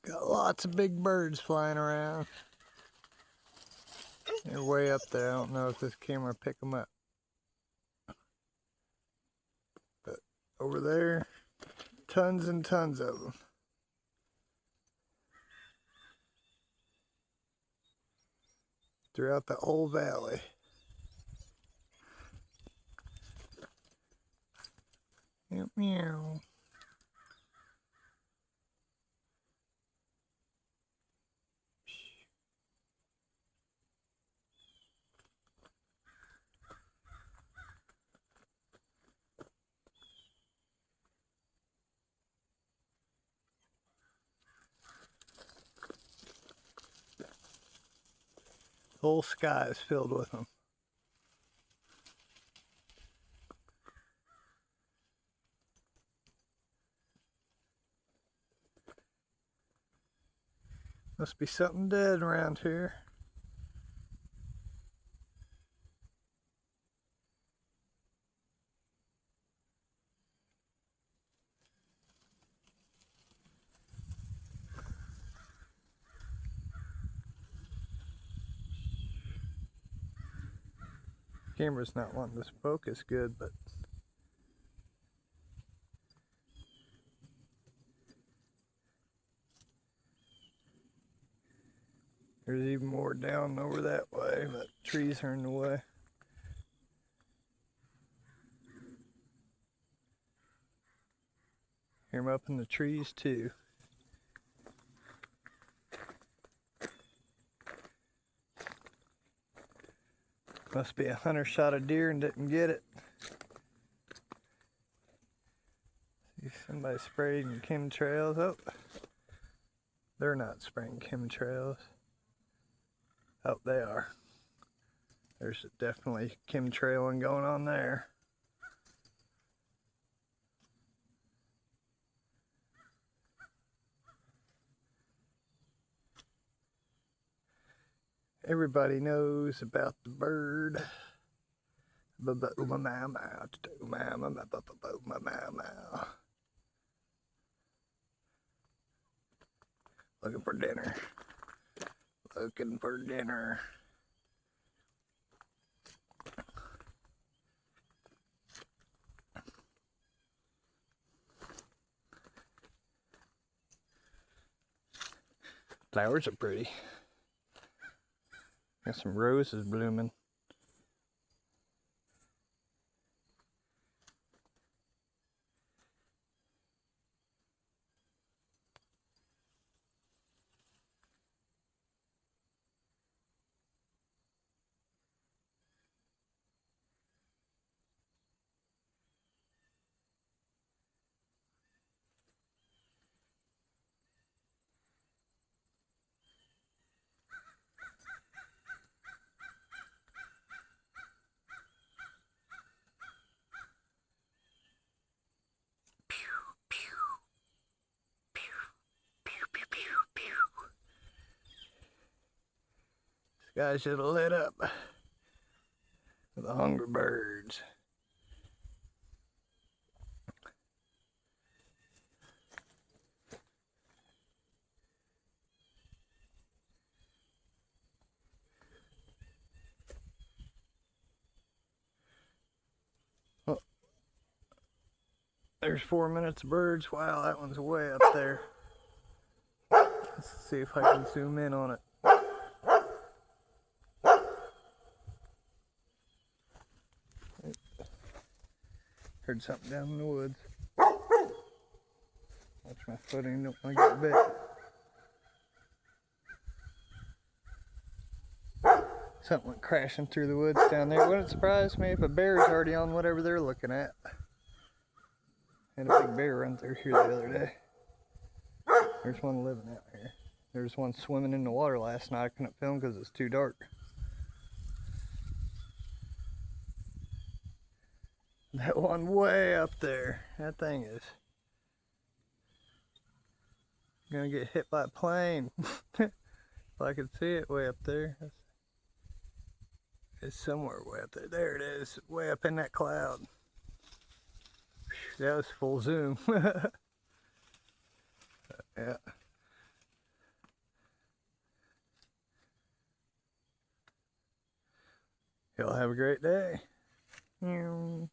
Got lots of big birds flying around. They're way up there. I don't know if this camera will pick them up. But over there, tons and tons of them. Throughout the whole valley. Meow, meow. The whole sky is filled with them. Must be something dead around here. Camera's not wanting to focus good, but there's even more down over that way, but trees are in the way. Hear them up in the trees too. Must be a hunter shot a deer and didn't get it. See, somebody spraying chemtrails. Oh, they're not spraying chemtrails. Oh, they are. There's definitely chemtrailing going on there. Everybody knows about the bird. Looking for dinner. Looking for dinner. Flowers are pretty. Got some roses blooming. Sky should have lit up with the hungry birds. Oh, there's 4 minutes of birds. Wow, that one's way up there. Let's see if I can zoom in on it. Heard something down in the woods. Watch my footing, don't want to get bit. Something went crashing through the woods down there. Wouldn't surprise me if a bear's already on whatever they're looking at. Had a big bear run through here the other day. There's one living out here. There's one swimming in the water last night. I couldn't film because it's too dark. That one way up there, that thing is gonna get hit by a plane. If I could see it way up there. It's somewhere way up there. There it is, way up in that cloud. That was full zoom. Yeah. Y'all have a great day. Meow.